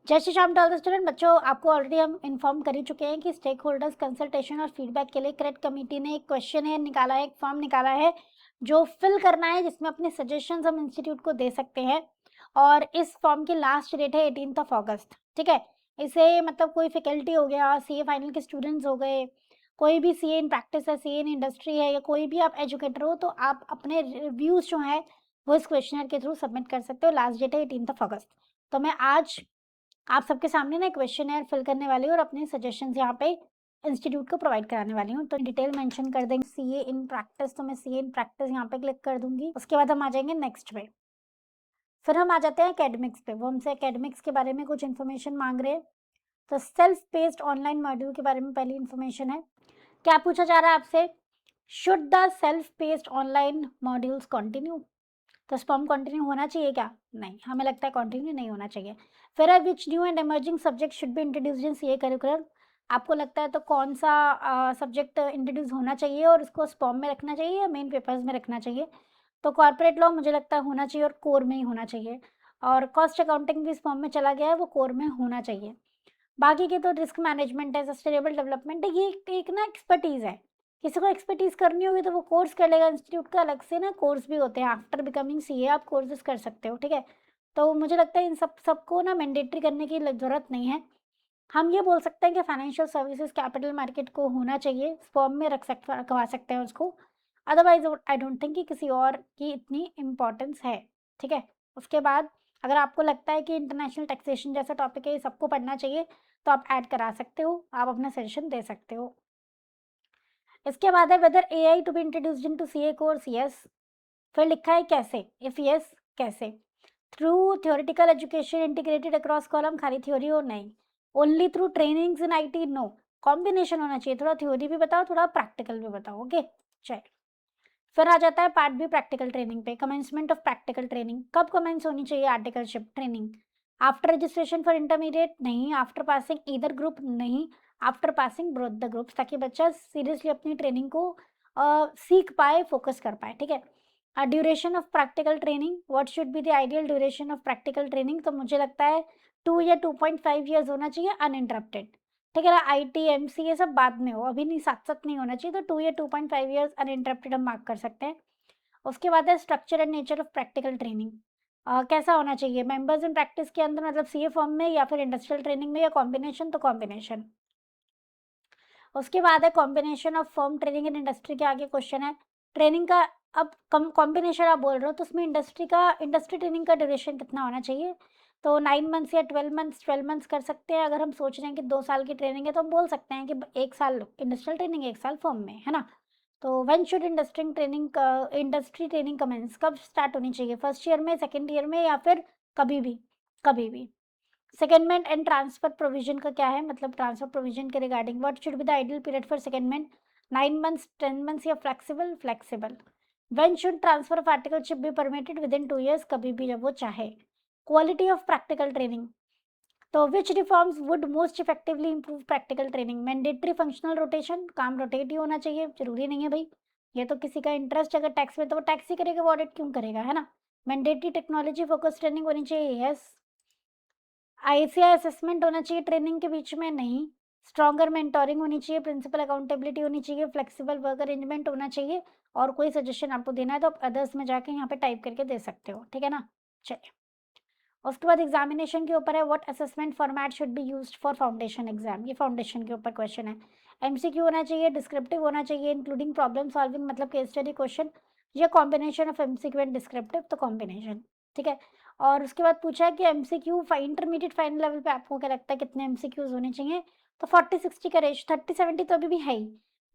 जय Shri Ram to all the student. बच्चों, आपको ऑलरेडी हम इन्फॉर्म कर ही चुके हैं कि स्टेक होल्डर्स कंसल्टेशन और फीडबैक के लिए क्रेडिट कमेटी ने एक क्वेश्चन है निकाला है, एक फॉर्म निकाला है जो फिल करना है, जिसमें अपने सजेशंस हम इंस्टीट्यूट को दे सकते हैं। और इस फॉर्म की लास्ट डेट है 18 अगस्त। ठीक है, इसे मतलब कोई फैकल्टी हो गया, सीए फाइनल के स्टूडेंट्स हो गए, कोई भी सीए इन प्रैक्टिस है, सीए इन इंडस्ट्री है, या कोई भी आप एजुकेटर हो, तो आप अपने रिव्यूज जो है वो इस क्वेश्चनर के थ्रू सबमिट कर सकते हो। लास्ट डेट है 18 अगस्त। तो मैं आज आप सबके सामने ना क्वेश्चनेयर फिल करने वाली हूँ और अपने सजेशंस यहाँ पे इंस्टीट्यूट को प्रोवाइड कराने वाली हूँ। तो डिटेल मेंशन कर देंगे सीए इन प्रैक्टिस, तो मैं सीए इन प्रैक्टिस यहाँ पे क्लिक कर दूंगी। उसके बाद हम आ जाएंगे नेक्स्ट पे। फिर हम आ जाते हैं एकेडमिक्स पे। वो हमसे एकेडमिक्स के बारे में कुछ इन्फॉर्मेशन मांग रहे हैं। तो सेल्फ पेस्ड ऑनलाइन मॉड्यूल के बारे में पहली इन्फॉर्मेशन है। क्या पूछा जा रहा है आपसे? Should the self paced online modules continue? तो स्पर्म कंटिन्यू होना चाहिए क्या? नहीं, हमें लगता है कंटिन्यू नहीं होना चाहिए। फिर है which new and emerging subject should be introduced in CA curriculum? आपको लगता है तो कौन सा सब्जेक्ट इंट्रोड्यूस होना चाहिए और इसको स्पर्म में रखना चाहिए या मेन पेपर्स में रखना चाहिए? तो कॉर्पोरेट लॉ मुझे लगता है होना चाहिए और कोर में ही होना चाहिए। और कॉस्ट अकाउंटिंग भी स्पर्म में चला गया है, वो कोर में होना चाहिए। बाकी के तो रिस्क मैनेजमेंट है, सस्टेनेबल डेवलपमेंट है, ये एक ना एक्सपर्टीज़ है। किसी को एक्सपर्टीज़ करनी होगी तो वो कोर्स कर लेगा। इंस्टीट्यूट का अलग से ना कोर्स भी होते हैं, आफ्टर बिकमिंग सीए आप कोर्सेज़ कर सकते हो, ठीक है? तो मुझे लगता है इन सबको ना मैंडेटरी करने की ज़रूरत नहीं है। हम ये बोल सकते हैं कि फाइनेंशियल सर्विसेज कैपिटल मार्केट को होना चाहिए, स्पर्म में रखवा सकते हैं उसको। अदरवाइज़ आई डोंट थिंक कि किसी और की इतनी इम्पोर्टेंस है, ठीक है? उसके बाद अगर आपको लगता है कि इंटरनेशनल टैक्सेशन जैसा टॉपिक है, ये सबको पढ़ना चाहिए, तो आप ऐड करा सकते हो, आप अपना सजेशन दे सकते हो। इसके बाद है whether AI to be introduced into CA course? Yes. फिर लिखा है कैसे? इफ यस, कैसे? Through theoretical education integrated across column, खाली थ्योरी हो? नहीं। Only through trainings in IT? No. Combination होना चाहिए, थोड़ा थ्योरी भी बताओ, थोड़ा प्रैक्टिकल भी बताओ। ओके, चलिए। फिर आ जाता है पार्ट बी प्रैक्टिकल ट्रेनिंग पे। कमेंसमेंट ऑफ प्रैक्टिकल ट्रेनिंग कब कमेंस होनी चाहिए? Articleship training after registration for intermediate? नहीं। After passing either group? नहीं। After passing both the groups, ताकि बच्चा सीरियसली अपनी ट्रेनिंग को सीख पाए, फोकस कर पाए, ठीक है? Duration of practical training, what should be the ideal duration of practical training? तो मुझे लगता है 2 या 2.5 ईयर्स होना चाहिए अनइंटरप्टेड, ठीक है ना? आईटी एमसी ये सब बाद में हो, अभी नहीं, साथ साथ नहीं होना चाहिए। तो 2 या 2.5 ईयर्स अनइंटरप्टेड हम मार्क कर सकते हैं। उसके बाद है structure and nature of practical training. कैसा होना चाहिए? मेंबर्स इन प्रैक्टिस के अंदर, मतलब सीए फॉर्म में या फिर इंडस्ट्रियल ट्रेनिंग में, या कॉम्बिनेशन? तो कॉम्बिनेशन। उसके बाद है combination of firm training and industry के आगे क्वेश्चन है ट्रेनिंग का। अब कॉम्बिनेशन आप बोल रहे हो तो उसमें इंडस्ट्री ट्रेनिंग का ड्यूरेशन कितना होना चाहिए? तो 9 मंथ्स या 12 मंथ्स, 12 मंथ्स कर सकते हैं। अगर हम सोच रहे हैं कि 2 साल की ट्रेनिंग है तो हम बोल सकते हैं कि 1 साल इंडस्ट्रियल ट्रेनिंग, 1 साल फर्म में, है ना? तो when should industry training commence? कब स्टार्ट होनी चाहिए? फर्स्ट ईयर में, सेकेंड ईयर में, या फिर कभी भी? कभी भी। सेकेंडमेंट एंड ट्रांसफर प्रोविजन का क्या है, मतलब ट्रांसफर प्रोविजन के regarding what should be the ideal period for secondment? 9 months, 10 months, या flexible? Flexible. When should transfer of articleship be permitted? Within 2 years, कभी भी जब वो चाहे। क्वालिटी ऑफ प्रैक्टिकल ट्रेनिंग, तो which reforms would most effectively improve practical training? Mandatory functional rotation, काम rotate ही होना चाहिए, जरूरी नहीं है भाई। ये तो किसी का इंटरेस्ट अगर टैक्स में, तो वो टैक्स ही करेगा, वो ऑडिट क्यों करेगा, है ना? मैंडेटरी टेक्नोलॉजी फोकस ट्रेनिंग होनी चाहिए, यस। आईसीआई असेसमेंट होना चाहिए ट्रेनिंग के बीच में? नहीं। स्ट्रॉन्गर मेंटोरिंग होनी चाहिए, प्रिंसिपल अकाउंटेबिलिटी होनी चाहिए, फ्लेक्सिबल वर्क अरेंजमेंट होना चाहिए। और कोई सजेशन आपको देना है तो आप अदर्स में जाके यहाँ पे टाइप करके दे सकते हो, ठीक है ना? चलिए। उसके बाद एग्जामिनेशन के ऊपर है what assessment format should be used for foundation exam. ये फाउंडेशन के ऊपर क्वेश्चन है। एमसीक्यू होना चाहिए, डिस्क्रिप्टिव होना चाहिए इंक्लूडिंग प्रॉब्लम सॉल्विंग, मतलब केस स्टडी क्वेश्चन, या combination of MCQ and descriptive? तो कॉम्बिनेशन, ठीक है। और उसके बाद पूछा है कि एमसीक्यू इंटरमीडिएट फाइनल लेवल पे आपको क्या लगता है कितने एमसीक्यूज होने चाहिए? तो 40-60 का रेश, 30-70 तो अभी भी है ही,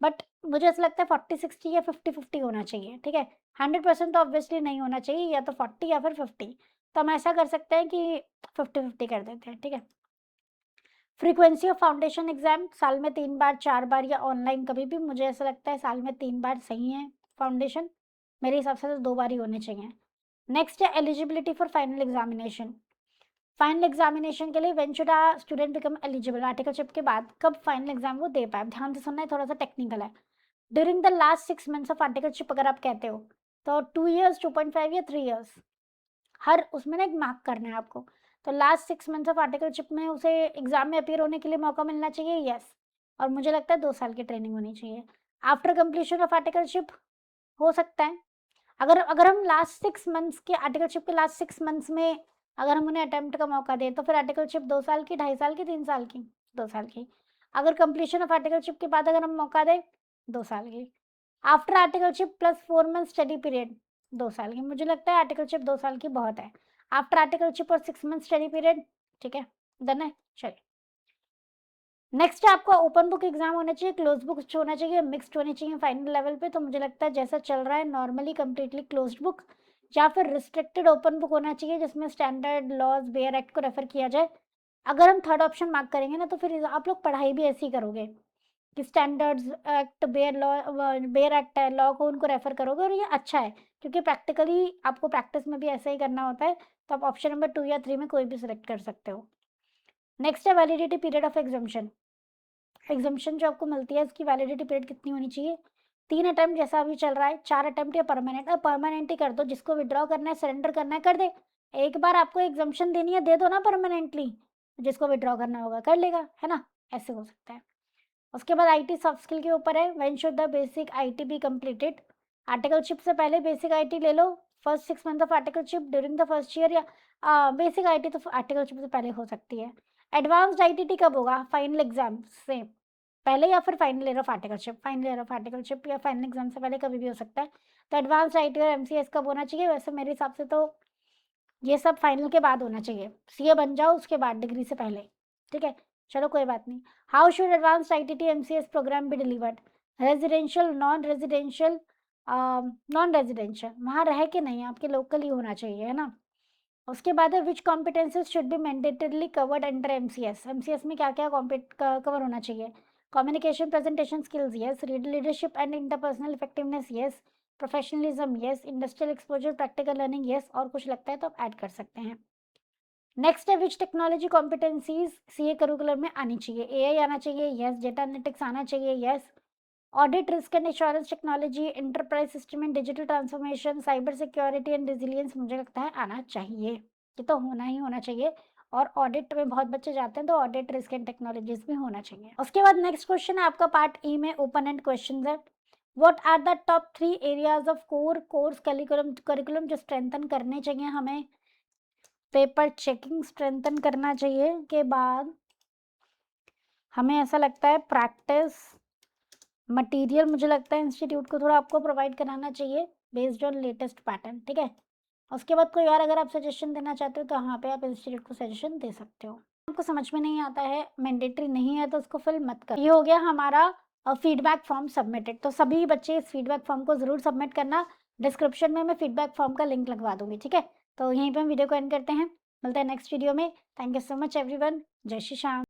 बट मुझे ऐसा लगता है 40-60 या 50-50 होना चाहिए, ठीक है। 100% तो ऑब्वियसली नहीं होना चाहिए, या तो 40 या फिर 50। तो हम ऐसा कर सकते हैं कि 50-50 कर देते हैं, ठीक है। फ्रीक्वेंसी ऑफ फाउंडेशन एग्जाम, साल में 3 बार, 4 बार, या ऑनलाइन कभी भी? मुझे ऐसा लगता है साल में 3 बार सही है फाउंडेशन, मेरे हिसाब से तो 2 बार ही होने चाहिए। नेक्स्ट है eligibility for final examination. Final examination के लिए when should a student become eligible? Articleship के बाद कब फाइनल एग्जाम वो दे पाए? ध्यान से सुनना है, थोड़ा सा टेक्निकल है। During the last 6 months of articleship अगर आप कहते हो, तो 2 ईयर्स, 2.5 या 3 ईयर्स, हर उसमें ना एक मार्क करना है आपको। तो लास्ट 6 मंथ्स ऑफ आर्टिकलशिप में उसे एग्ज़ाम में अपीयर होने के लिए मौका मिलना चाहिए, यस। और मुझे लगता है 2 साल की ट्रेनिंग होनी चाहिए। आफ्टर कंप्लीशन ऑफ आर्टिकलशिप हो सकता है, अगर अगर हम लास्ट 6 मंथ्स के आर्टिकलशिप के लास्ट 6 मंथ्स में अगर हम उन्हें अटेम्प्ट का मौका दें, तो फिर आर्टिकलशिप 2 साल की, 2.5 साल की, 3 साल की? 2 साल की। अगर कंप्लीशन ऑफ आर्टिकलशिप के बाद अगर हम मौका दें, 2 साल की। After articleship plus 4 month study period, 2 साल की। मुझे लगता है आर्टिकलशिप 2 साल की बहुत है। आफ्टर आर्टिकलशिप और 6 मंथ स्टडी पीरियड, ठीक है, डन है? चलिए। नेक्स्ट आपका ओपन बुक एग्जाम होना चाहिए, क्लोज बुक होना चाहिए, मिक्स्ड होनी चाहिए फाइनल लेवल पे। तो मुझे लगता है जैसा चल रहा है नॉर्मली कंप्लीटली क्लोज्ड बुक या फिर रिस्ट्रिक्टेड ओपन बुक होना चाहिए, जिसमें स्टैंडर्ड लॉज बेयर एक्ट को रेफर किया जाए। अगर हम थर्ड ऑप्शन मार्क करेंगे ना, तो फिर आप लोग पढ़ाई भी ऐसी करोगे कि स्टैंडर्ड्स एक्ट, बेयर एक्ट है, लॉ को उनको रेफर करोगे, और ये अच्छा है क्योंकि प्रैक्टिकली आपको प्रैक्टिस में भी ऐसा ही करना होता है। तो आप ऑप्शन नंबर 2 या 3 में कोई भी सिलेक्ट कर सकते हो। नेक्स्ट है validity period of exemption. Exemption जो आपको मिलती है इसकी वैलिडिटी पीरियड कितनी होनी चाहिए? 3 अटेम्प्ट जैसा अभी चल रहा है, 4 अटेम्प्ट या परमानेंट? परमानेंट ही कर दो, जिसको विड्रॉ करना है, सरेंडर करना है, कर दे। एक बार आपको एग्जाम्शन देनी है, दे दो ना परमानेंटली, जिसको विड्रॉ करना होगा कर लेगा, है ना? ऐसे हो सकता है। उसके बाद आईटी सॉफ्ट स्किल के ऊपर है, when should the basic IT be completed? Articleship से पहले बेसिक आईटी ले लो, first 6 month of articleship during the first year, या बेसिक आईटी तो आर्टिकलशिप से पहले हो सकती है। एडवांस्ड आईटीटी कब होगा? फाइनल एग्जाम से पहले या फिर final year of articleship? Final year of articleship या फाइनल एग्जाम से पहले कभी भी हो सकता है। तो एडवांस्ड आईटी और एमसीएस कब होना चाहिए? वैसे मेरे हिसाब से तो ये सब फाइनल के बाद होना चाहिए। सीए बन जाओ उसके बाद, डिग्री से पहले, ठीक है? चलो कोई बात नहीं। How should advanced ITT MCS program be delivered? Residential, non residential? Non residential, वहाँ रह के नहीं, आपके लोकल ही होना चाहिए, है ना? उसके बाद है which competencies should be mandatorily covered under MCS? MCS में क्या क्या कवर होना चाहिए? Communication presentation skills, yes. Leadership and interpersonal effectiveness, yes. Professionalism, yes. Industrial exposure, practical learning, yes. और कुछ लगता है तो आप ऐड कर सकते हैं। नेक्स्ट है विच टेक्नोलॉजी कॉम्पिटेंसीज सीए करिकुलम में आनी चाहिए? एआई आना चाहिए, यस। डेटा एनालिटिक्स आना चाहिए, yes. Audit, risk and insurance technology, enterprise system and digital transformation, cyber security and resilience, मुझे लगता है आना चाहिए। ये तो होना ही होना चाहिए। और ऑडिट में बहुत बच्चे जाते हैं, तो ऑडिट, रिस्क एंड टेक्नोलॉजीज में होना चाहिए। उसके बाद नेक्स्ट क्वेश्चन है आपका पार्ट ई में, ओपन एंड क्वेश्चन है। What are the top 3 areas of course curriculum जो स्ट्रेंथन करने चाहिए हमें? पेपर चेकिंग स्ट्रेंथन करना चाहिए के बाद हमें ऐसा लगता है प्रैक्टिस मटेरियल, मुझे लगता है इंस्टीट्यूट को थोड़ा आपको प्रोवाइड कराना चाहिए बेस्ड ऑन लेटेस्ट पैटर्न, ठीक है? उसके बाद कोई और अगर आप सजेशन देना चाहते हो तो यहाँ पे आप इंस्टीट्यूट को सजेशन दे सकते हो। आपको समझ में नहीं आता है, मैंडेटरी नहीं है, तो उसको फिल मत कर। ये हो गया हमारा फीडबैक फॉर्म सबमिटेड। तो सभी बच्चे इस फीडबैक फॉर्म को जरूर सबमिट करना। डिस्क्रिप्शन में मैं फीडबैक फॉर्म का लिंक लगवा दूंगी, ठीक है? तो यहीं पे हम वीडियो को एंड करते हैं, मिलते हैं नेक्स्ट वीडियो में। Thank you so much everyone. जय श्री श्याम।